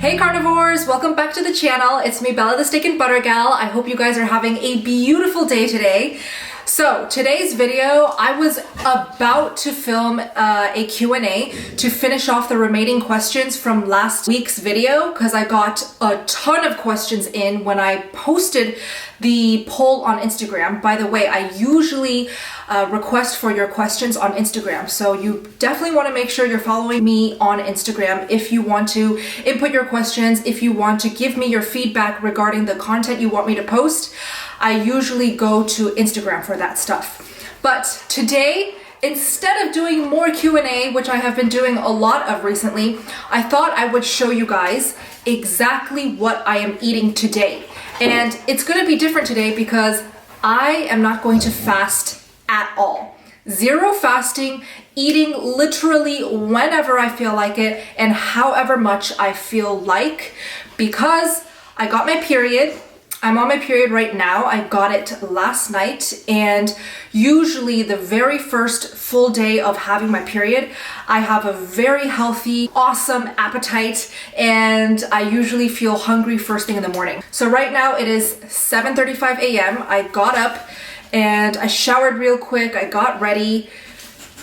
Hey carnivores, welcome back to the channel. It's me, Bella the Steak and Butter Gal. I hope you guys are having a beautiful day today. So today's video, I was about to film a Q&A to finish off the remaining questions from last week's video because I got a ton of questions in when I posted the poll on Instagram. By the way, I usually request for your questions on Instagram, so you definitely want to make sure you're following me on Instagram if you want to input your questions, if you want to give me your feedback regarding the content you want me to post. I usually go to Instagram for that stuff. But today, instead of doing more Q&A, which I have been doing a lot of recently, I thought I would show you guys exactly what I am eating today. And it's going to be different today because I am not going to fast at all. Zero fasting, eating literally whenever I feel like it and however much I feel like, because I got my period. I'm on my period right now. I got it last night, and usually the very first full day of having my period, I have a very healthy, awesome appetite, and I usually feel hungry first thing in the morning. So right now it is 7:35 a.m. I got up and I showered real quick. I got ready.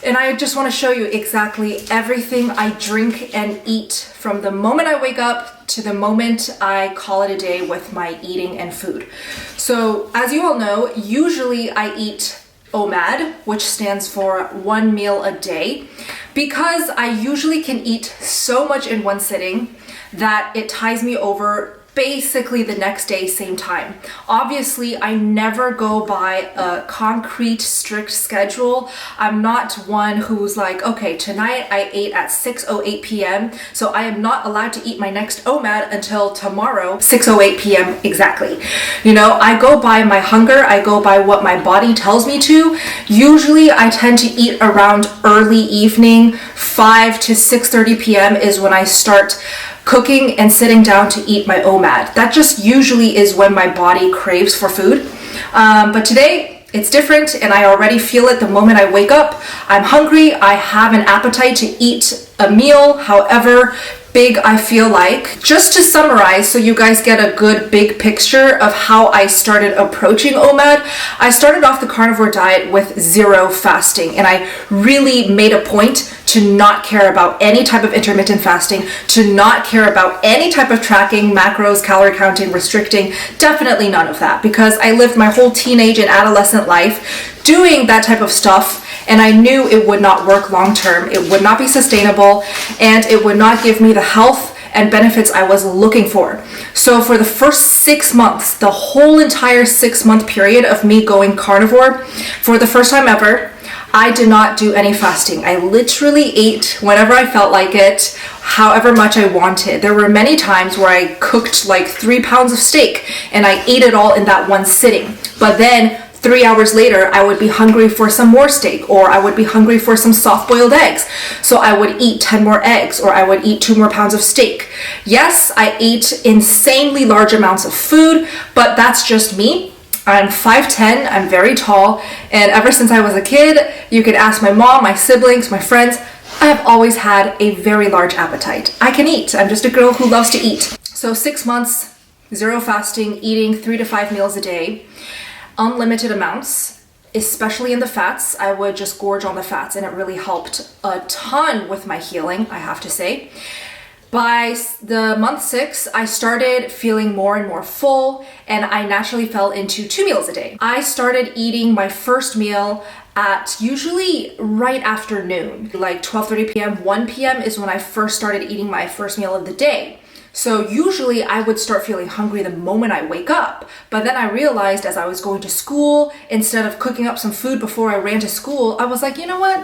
And I just want to show you exactly everything I drink and eat from the moment I wake up to the moment I call it a day with my eating and food. So as you all know, usually I eat OMAD, which stands for 1 meal a day, because I usually can eat so much in one sitting that it ties me over basically the next day, same time. Obviously, I never go by a concrete, strict schedule. I'm not one who's like, okay, tonight I ate at 6:08 p.m., so I am not allowed to eat my next OMAD until tomorrow, 6:08 p.m. exactly. You know, I go by my hunger, I go by what my body tells me to. Usually, I tend to eat around early evening, 5 to 6:30 p.m. is when I start cooking and sitting down to eat my OMAD. That just usually is when my body craves for food. But today it's different, and I already feel it the moment I wake up. I'm hungry, I have an appetite to eat a meal, however big I feel like. Just to summarize, so you guys get a good big picture of how I started approaching OMAD, I started off the carnivore diet with zero fasting, and I really made a point to not care about any type of intermittent fasting, to not care about any type of tracking, macros, calorie counting, restricting, definitely none of that, because I lived my whole teenage and adolescent life doing that type of stuff, and I knew it would not work long term, it would not be sustainable, and it would not give me the health and benefits I was looking for. So for the first 6 months, the whole entire 6-month period of me going carnivore, for the first time ever, I did not do any fasting. I literally ate whenever I felt like it, however much I wanted. There were many times where I cooked like 3 pounds of steak and I ate it all in that one sitting. But then 3 hours later, I would be hungry for some more steak, or I would be hungry for some soft-boiled eggs. So I would eat 10 more eggs, or I would eat 2 more pounds of steak. Yes, I ate insanely large amounts of food, but that's just me. I'm 5'10", I'm very tall, and ever since I was a kid, you could ask my mom, my siblings, my friends, I have always had a very large appetite. I can eat. I'm just a girl who loves to eat. So 6 months, zero fasting, eating 3 to 5 meals a day, unlimited amounts, especially in the fats. I would just gorge on the fats, and it really helped a ton with my healing, I have to say. By the month 6, I started feeling more and more full, and I naturally fell into 2 meals a day. I started eating my first meal at usually right after noon, like 12:30 p.m., 1 p.m. is when I first started eating my first meal of the day. So usually I would start feeling hungry the moment I wake up. But then I realized as I was going to school, instead of cooking up some food before I ran to school, I was like, you know what?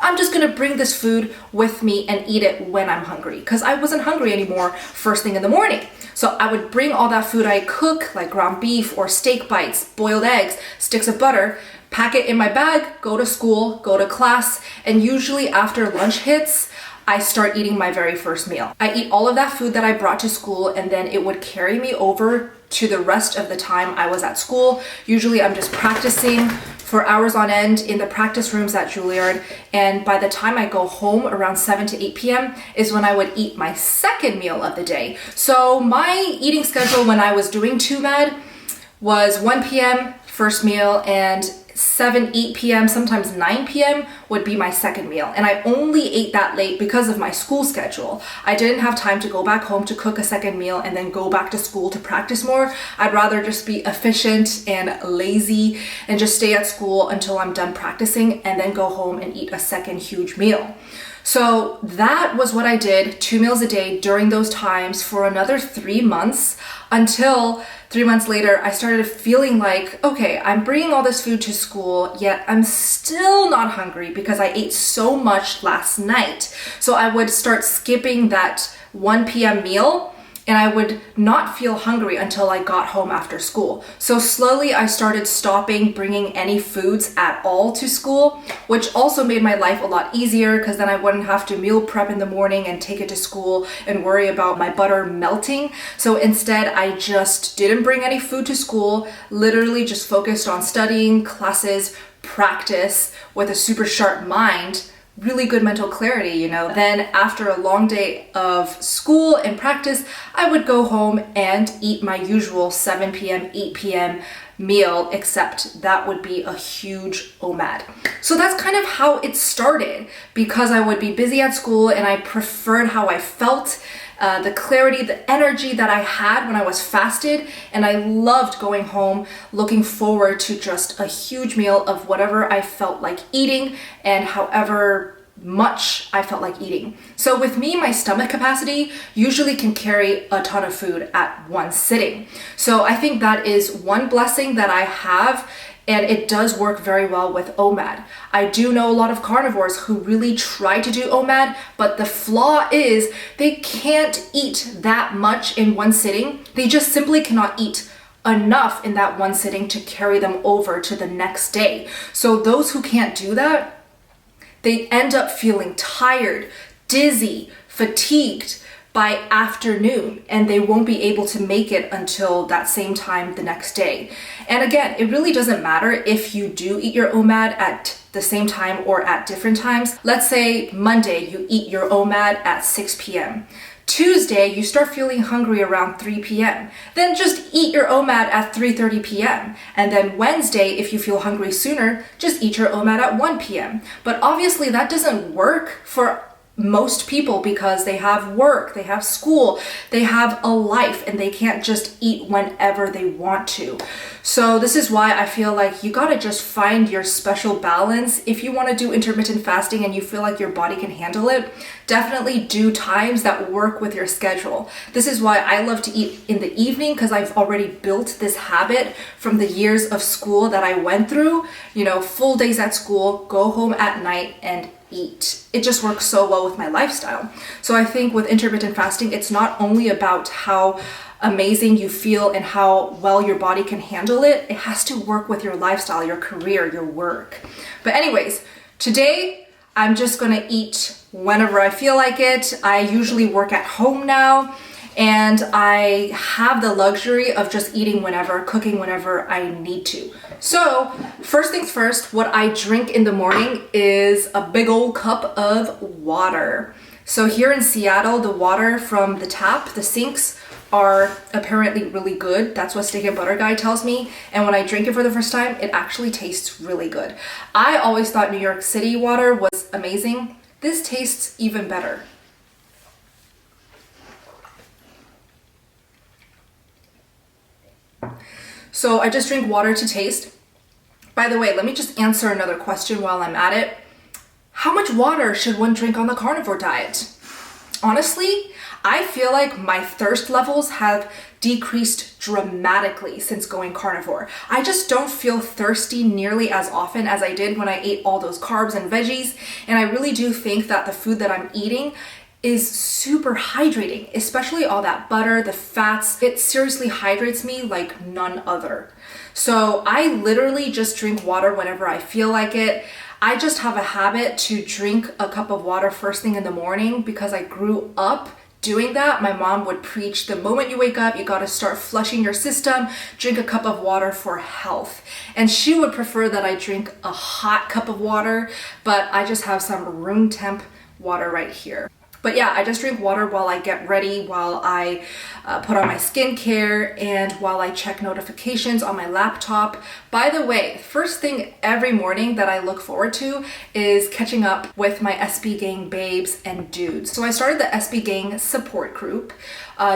I'm just gonna bring this food with me and eat it when I'm hungry, because I wasn't hungry anymore first thing in the morning. So I would bring all that food I cook, like ground beef or steak bites, boiled eggs, sticks of butter, pack it in my bag, go to school, go to class, and usually after lunch hits, I start eating my very first meal. I eat all of that food that I brought to school, and then it would carry me over to the rest of the time I was at school. Usually I'm just practicing for hours on end in the practice rooms at Juilliard. And by the time I go home around 7 to 8 p.m. is when I would eat my second meal of the day. So my eating schedule when I was doing 2MAD was 1 p.m. first meal, and 7, 8 p.m., sometimes 9 p.m. would be my second meal. And I only ate that late because of my school schedule. I didn't have time to go back home to cook a second meal and then go back to school to practice more. I'd rather just be efficient and lazy and just stay at school until I'm done practicing and then go home and eat a second huge meal. So that was what I did, 2 meals a day during those times for another 3 months, until 3 months later, I started feeling like, okay, I'm bringing all this food to school, yet I'm still not hungry because I ate so much last night. So I would start skipping that 1 p.m. meal, and I would not feel hungry until I got home after school. So slowly I started stopping bringing any foods at all to school, which also made my life a lot easier because then I wouldn't have to meal prep in the morning and take it to school and worry about my butter melting. So instead, I just didn't bring any food to school, literally just focused on studying, classes, practice with a super sharp mind. Really good mental clarity, you know. Then after a long day of school and practice, I would go home and eat my usual 7 p.m., 8 p.m. meal, except that would be a huge OMAD. So that's kind of how it started, because I would be busy at school and I preferred how I felt, the clarity, the energy that I had when I was fasted, and I loved going home looking forward to just a huge meal of whatever I felt like eating and however much I felt like eating. So with me, my stomach capacity usually can carry a ton of food at one sitting. So I think that is one blessing that I have, and it does work very well with OMAD. I do know a lot of carnivores who really try to do OMAD, but the flaw is they can't eat that much in one sitting. They just simply cannot eat enough in that one sitting to carry them over to the next day. So those who can't do that, they end up feeling tired, dizzy, fatigued by afternoon, and they won't be able to make it until that same time the next day. And again, it really doesn't matter if you do eat your OMAD at the same time or at different times. Let's say Monday, you eat your OMAD at 6 p.m. Tuesday, you start feeling hungry around 3 p.m. Then just eat your OMAD at 3:30 p.m. And then Wednesday, if you feel hungry sooner, just eat your OMAD at 1 p.m. But obviously that doesn't work for most people because they have work, they have school, they have a life, and they can't just eat whenever they want to. So this is why I feel like you gotta just find your special balance. If you want to do intermittent fasting and you feel like your body can handle it, definitely do times that work with your schedule. This is why I love to eat in the evening, because I've already built this habit from the years of school that I went through. You know, full days at school, go home at night and eat. It just works so well with my lifestyle. So I think with intermittent fasting, it's not only about how amazing you feel and how well your body can handle it. It has to work with your lifestyle, your career, your work. But anyways, today I'm just gonna eat whenever I feel like it. I usually work at home now, and I have the luxury of just eating whenever, cooking whenever I need to. So first things first, what I drink in the morning is a big old cup of water. So here in Seattle, the water from the tap, the sinks, are apparently really good. That's what Steak and Butter Guy tells me. And when I drink it for the first time, it actually tastes really good. I always thought New York City water was amazing. This tastes even better. So I just drink water to taste. By the way, let me just answer another question while I'm at it. How much water should one drink on the carnivore diet? Honestly, I feel like my thirst levels have decreased dramatically since going carnivore. I just don't feel thirsty nearly as often as I did when I ate all those carbs and veggies. And I really do think that the food that I'm eating is super hydrating, especially all that butter, the fats. It seriously hydrates me like none other. So I literally just drink water whenever I feel like it. I just have a habit to drink a cup of water first thing in the morning because I grew up doing that, my mom would preach the moment you wake up, you got to start flushing your system, drink a cup of water for health. And she would prefer that I drink a hot cup of water, but I just have some room temp water right here. But yeah, I just drink water while I get ready, while I put on my skincare, and while I check notifications on my laptop. By the way, first thing every morning that I look forward to is catching up with my SB Gang babes and dudes. So I started the SB Gang support group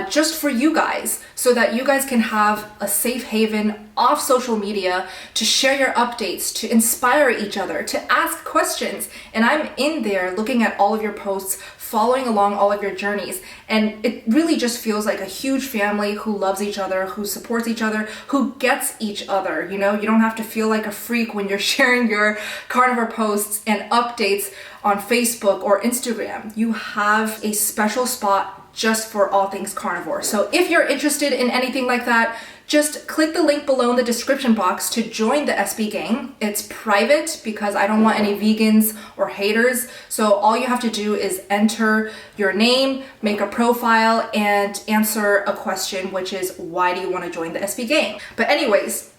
just for you guys, so that you guys can have a safe haven off social media to share your updates, to inspire each other, to ask questions. And I'm in there looking at all of your posts, following along all of your journeys. And it really just feels like a huge family who loves each other, who supports each other, who gets each other. You know, you don't have to feel like a freak when you're sharing your carnivore posts and updates on Facebook or Instagram. You have a special spot just for all things carnivore. So if you're interested in anything like that, just click the link below in the description box to join the SB Gang. It's private because I don't want any vegans or haters. So all you have to do is enter your name, make a profile, and answer a question, which is, why do you want to join the SB Gang? But anyways,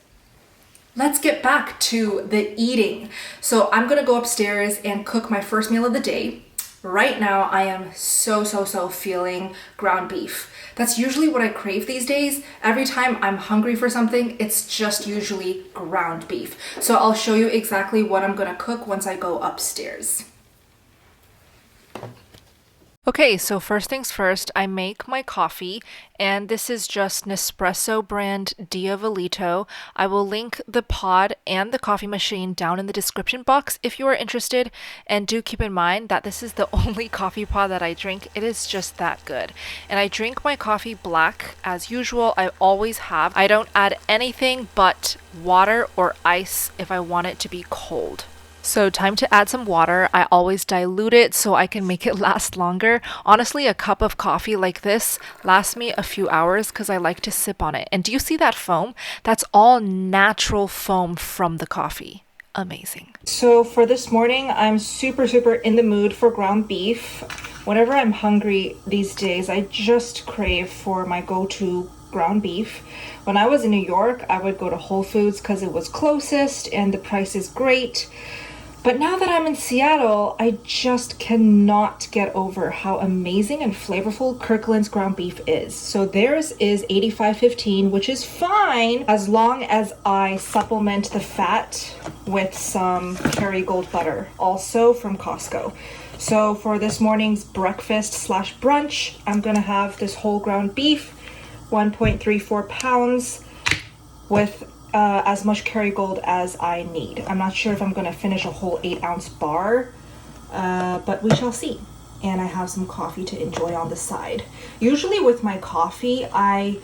let's get back to the eating. So I'm gonna go upstairs and cook my first meal of the day. Right now, I am so feeling ground beef. That's usually what I crave these days. Every time I'm hungry for something, it's just usually ground beef. So I'll show you exactly what I'm gonna cook once I go upstairs. Okay, so first things first, I make my coffee, and this is just Nespresso brand Diavolito. I will link the pod and the coffee machine down in the description box if you are interested, and do keep in mind that this is the only coffee pod that I drink. It is just that good. And I drink my coffee black as usual. I always have. I don't add anything but water or ice if I want it to be cold. So time to add some water. I always dilute it so I can make it last longer. Honestly, a cup of coffee like this lasts me a few hours because I like to sip on it. And do you see that foam? That's all natural foam from the coffee. Amazing. So for this morning, I'm super in the mood for ground beef. Whenever I'm hungry these days, I just crave for my go-to ground beef. When I was in New York, I would go to Whole Foods because it was closest and the price is great. But now that I'm in Seattle, I just cannot get over how amazing and flavorful Kirkland's ground beef is. So theirs is 85.15, which is fine as long as I supplement the fat with some Kerrygold butter, also from Costco. So for this morning's breakfast / brunch, I'm gonna have this whole ground beef, 1.34 pounds, with as much Kerrygold as I need. I'm not sure if I'm gonna finish a whole 8-ounce bar, but we shall see. And I have some coffee to enjoy on the side. Usually with my coffee, I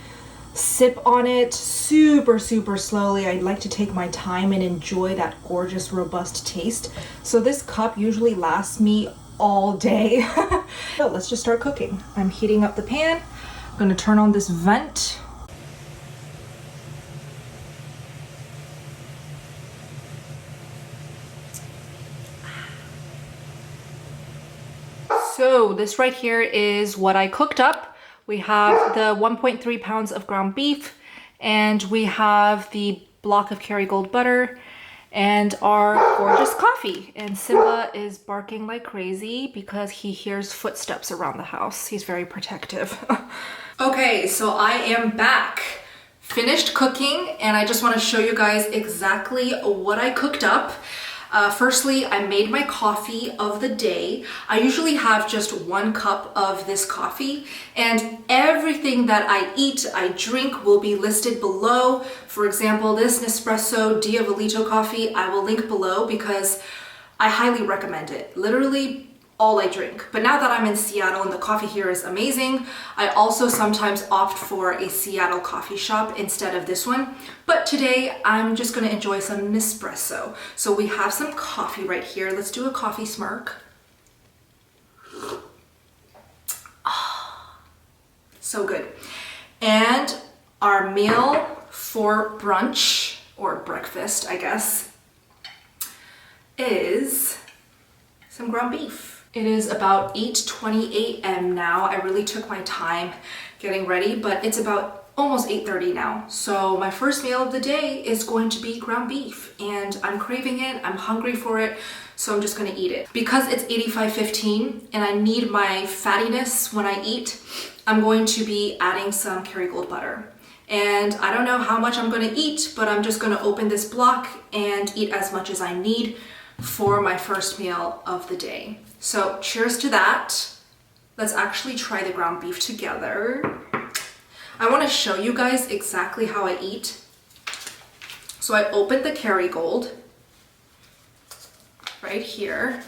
sip on it super slowly. I like to take my time and enjoy that gorgeous, robust taste. So this cup usually lasts me all day. So let's just start cooking. I'm heating up the pan. I'm gonna turn on this vent. So this right here is what I cooked up. We have the 1.3 pounds of ground beef, and we have the block of Kerrygold butter, and our gorgeous coffee. And Simba is barking like crazy because he hears footsteps around the house. He's very protective. Okay, so I am back. Finished cooking, and I just want to show you guys exactly what I cooked up. Firstly, I made my coffee of the day. I usually have just 1 cup of this coffee, and everything that I eat, I drink will be listed below. For example, this Nespresso Diavolito coffee, I will link below because I highly recommend it. Literally all I drink. But now that I'm in Seattle and the coffee here is amazing, I also sometimes opt for a Seattle coffee shop instead of this one. But today I'm just gonna enjoy some Nespresso. So we have some coffee right here. Let's do a coffee smirk. Ah, so good. And our meal for brunch, or breakfast, I guess, is some ground beef. It is about 8:20 a.m. now. I really took my time getting ready, but it's about almost 8:30 now. So my first meal of the day is going to be ground beef, and I'm craving it. I'm hungry for it, so I'm just gonna eat it. Because it's 85-15 and I need my fattiness when I eat, I'm going to be adding some Kerrygold butter. And I don't know how much I'm gonna eat, but I'm just gonna open this block and eat as much as I need for my first meal of the day. So cheers to that. Let's actually try the ground beef together. I want to show you guys exactly how I eat. So I opened the Kerrygold right here.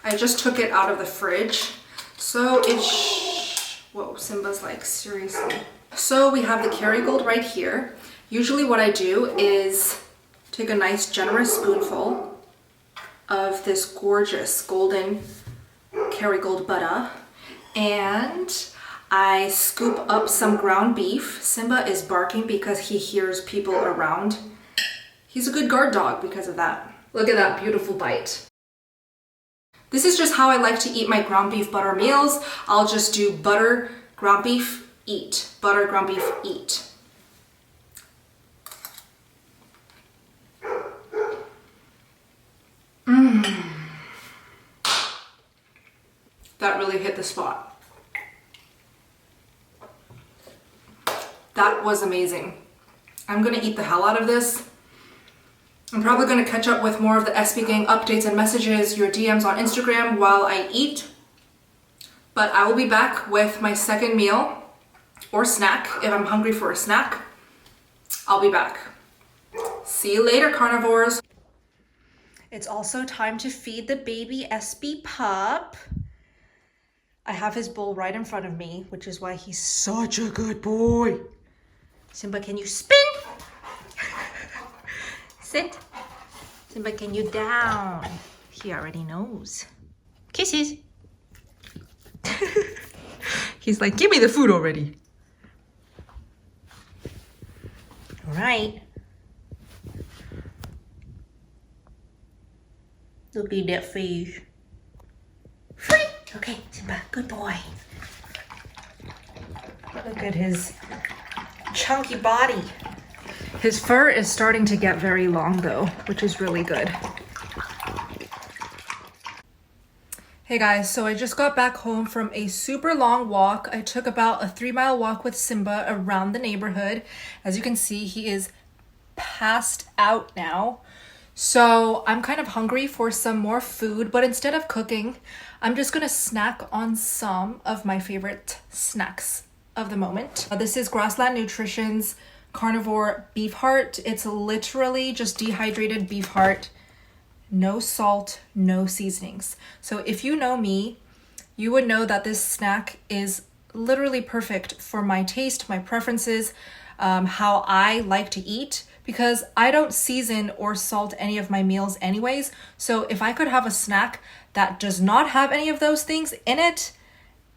I just took it out of the fridge. So it's, whoa, Simba's like, seriously. So we have the Kerrygold right here. Usually what I do is take a nice generous spoonful of this gorgeous golden Kerrygold butter, and I scoop up some ground beef. Simba is barking because he hears people around. He's a good guard dog because of that. Look at that beautiful bite. This is just how I like to eat my ground beef butter meals. I'll just do butter, ground beef, eat. Butter, ground beef, eat. That really hit the spot. That was amazing. I'm gonna eat the hell out of this. I'm probably gonna catch up with more of the SB Gang updates and messages, your DMs on Instagram while I eat. But I will be back with my second meal or snack. If I'm hungry for a snack, I'll be back. See you later, carnivores. It's also time to feed the baby SB pup. I have his bowl right in front of me, which is why he's such a good boy. Simba, can you spin? Sit. Simba, can you down? He already knows. Kisses. He's like, give me the food already. All right. Look at that face. Free. Okay, Simba, good boy. Look at his chunky body. His fur is starting to get very long though, which is really good. Hey guys, so I just got back home from a super long walk. I took about a 3-mile walk with Simba around the neighborhood. As you can see, he is passed out now. So I'm kind of hungry for some more food, but instead of cooking, I'm just gonna snack on some of my favorite snacks of the moment. This is Grassland Nutrition's Carnivore Beef Heart. It's literally just dehydrated beef heart, no salt, no seasonings. So if you know me, you would know that this snack is literally perfect for my taste, my preferences, how I like to eat, because I don't season or salt any of my meals anyways. So if I could have a snack that does not have any of those things in it,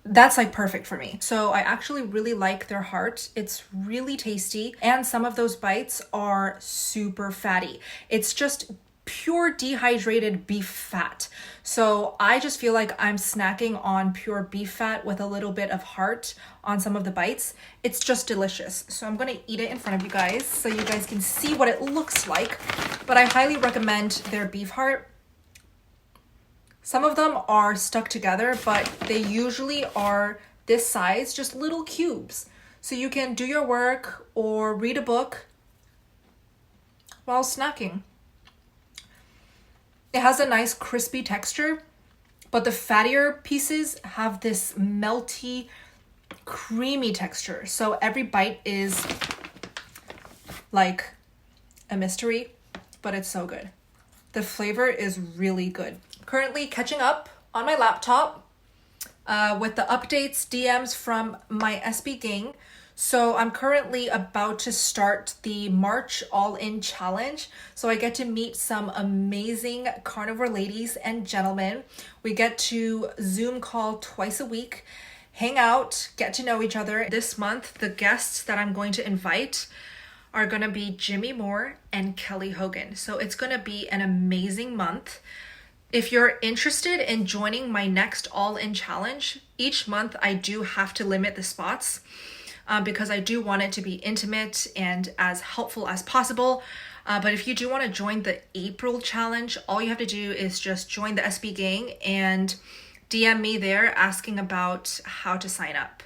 that's like perfect for me. So I actually really like their heart. It's really tasty, and some of those bites are super fatty. It's just pure dehydrated beef fat. So I just feel like I'm snacking on pure beef fat with a little bit of heart on some of the bites. It's just delicious. So I'm gonna eat it in front of you guys so you guys can see what it looks like. But I highly recommend their beef heart. Some of them are stuck together, but they usually are this size, just little cubes. So you can do your work or read a book while snacking. It has a nice crispy texture, but the fattier pieces have this melty, creamy texture. So every bite is like a mystery, but it's so good. The flavor is really good. Currently catching up on my laptop with the updates, DMs from my SB gang. So I'm currently about to start the March All-In Challenge. So I get to meet some amazing carnivore ladies and gentlemen. We get to Zoom call twice a week, hang out, get to know each other. This month, the guests that I'm going to invite are going to be Jimmy Moore and Kelly Hogan. So it's going to be an amazing month. If you're interested in joining my next all-in challenge, each month I do have to limit the spots because I do want it to be intimate and as helpful as possible. But if you do want to join the April challenge, all you have to do is just join the SB gang and DM me there asking about how to sign up.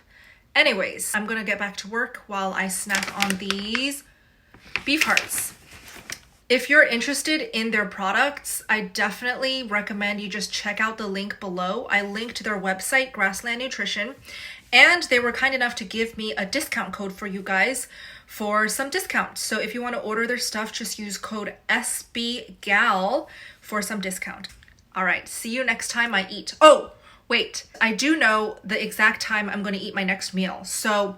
Anyways, I'm gonna get back to work while I snack on these beef hearts. If you're interested in their products, I definitely recommend you just check out the link below. I linked their website, Grassland Nutrition, and they were kind enough to give me a discount code for you guys for some discount. So if you want to order their stuff, just use code SBGAL for some discount. All right, see you next time I eat. Oh, wait, I do know the exact time I'm going to eat my next meal. So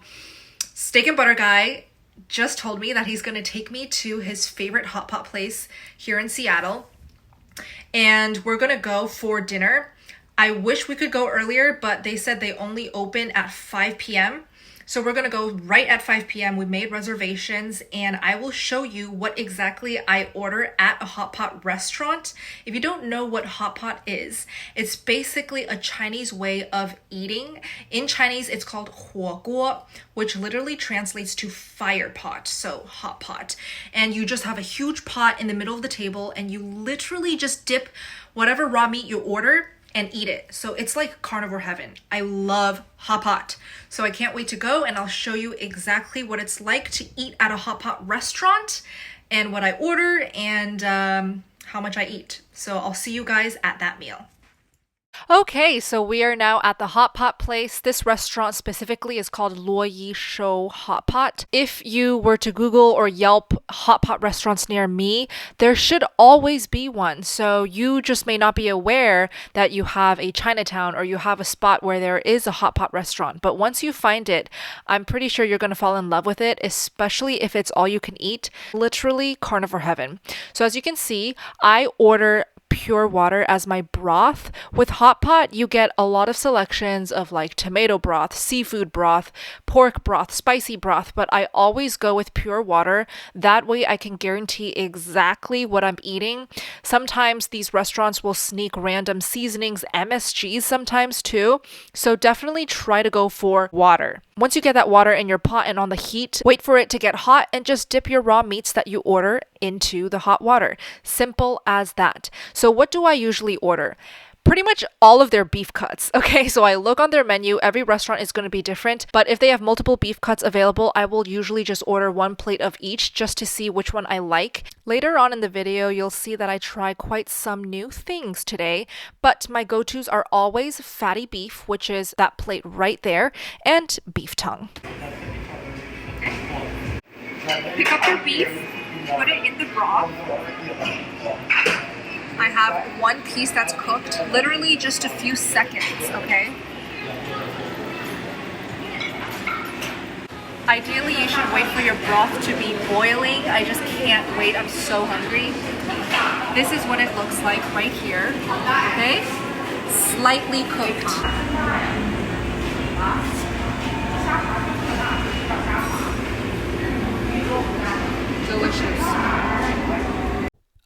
Steak and Butter Guy just told me that he's going to take me to his favorite hot pot place here in Seattle, and we're going to go for dinner. I wish we could go earlier, but they said they only open at 5 p.m. So we're going to go right at 5 p.m. We made reservations, and I will show you what exactly I order at a hot pot restaurant. If you don't know what hot pot is, it's basically a Chinese way of eating. In Chinese, it's called 火锅, which literally translates to fire pot, so hot pot. And you just have a huge pot in the middle of the table, and you literally just dip whatever raw meat you order and eat it. So it's like carnivore heaven. I love hot pot. So I can't wait to go, and I'll show you exactly what it's like to eat at a hot pot restaurant and what I order and how much I eat. So I'll see you guys at that meal. Okay, so we are now at the hot pot place. This restaurant specifically is called Luo Yi Shou Hot Pot. If you were to Google or Yelp hot pot restaurants near me, there should always be one. So you just may not be aware that you have a Chinatown or you have a spot where there is a hot pot restaurant. But once you find it, I'm pretty sure you're going to fall in love with it, especially if it's all you can eat. Literally carnivore heaven. So as you can see, I order pure water as my broth. With hot pot, you get a lot of selections of like tomato broth, seafood broth, pork broth, spicy broth, but I always go with pure water. That way I can guarantee exactly what I'm eating. Sometimes these restaurants will sneak random seasonings, MSGs sometimes too. So definitely try to go for water. Once you get that water in your pot and on the heat, wait for it to get hot and just dip your raw meats that you order into the hot water. Simple as that. So what do I usually order? Pretty much all of their beef cuts. Okay, so I look on their menu. Every restaurant is going to be different, but if they have multiple beef cuts available, I will usually just order one plate of each just to see which one I like. Later on in the video, you'll see that I try quite some new things today, but my go-tos are always fatty beef, which is that plate right there, and beef tongue. Pick up your beef, put it in the broth. I have one piece that's cooked, literally just a few seconds, okay? Ideally, you should wait for your broth to be boiling. I just can't wait, I'm so hungry. This is what it looks like right here, okay? Slightly cooked. Delicious.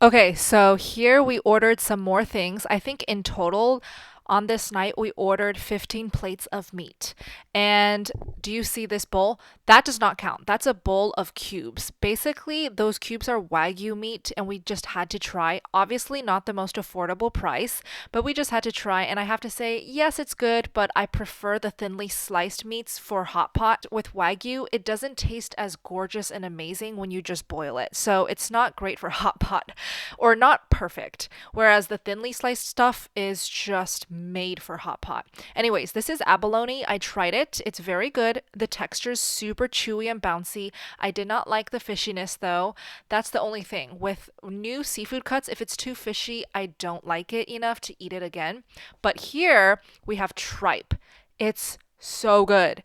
Okay, so here we ordered some more things. I think in total on this night we ordered 15 plates of meat. And do you see this bowl? That does not count. That's a bowl of cubes. Basically, those cubes are Wagyu meat and we just had to try. Obviously not the most affordable price, but we just had to try, and I have to say, yes, it's good, but I prefer the thinly sliced meats for hot pot. With Wagyu, it doesn't taste as gorgeous and amazing when you just boil it. So it's not great for hot pot, or not perfect. Whereas the thinly sliced stuff is just made for hot pot. Anyways, this is abalone. I tried it. It's very good. The texture's super chewy and bouncy. I did not like the fishiness though. That's the only thing. With new seafood cuts, if it's too fishy, I don't like it enough to eat it again. But here we have tripe. It's so good.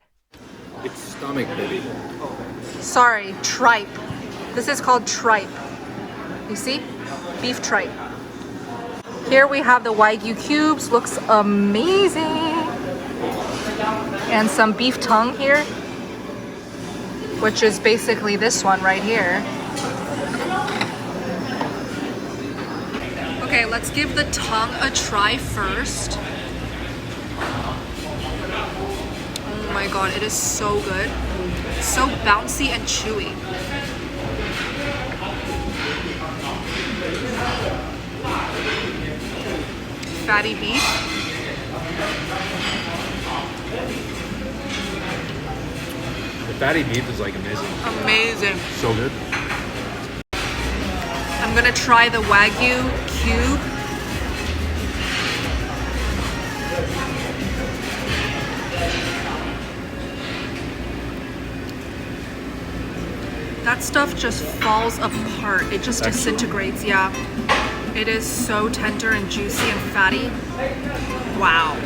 It's stomach, baby. Sorry, tripe. This is called tripe. You see? Beef tripe. Here we have the Wagyu cubes. Looks amazing. And some beef tongue here, which is basically this one right here. Okay, let's give the tongue a try first. Oh my god, it is so good. It's so bouncy and chewy. Fatty beef. The fatty beef is like amazing. Amazing. So good. I'm gonna try the Wagyu cube. That stuff just falls apart. It just disintegrates, yeah. It is so tender and juicy and fatty. Wow.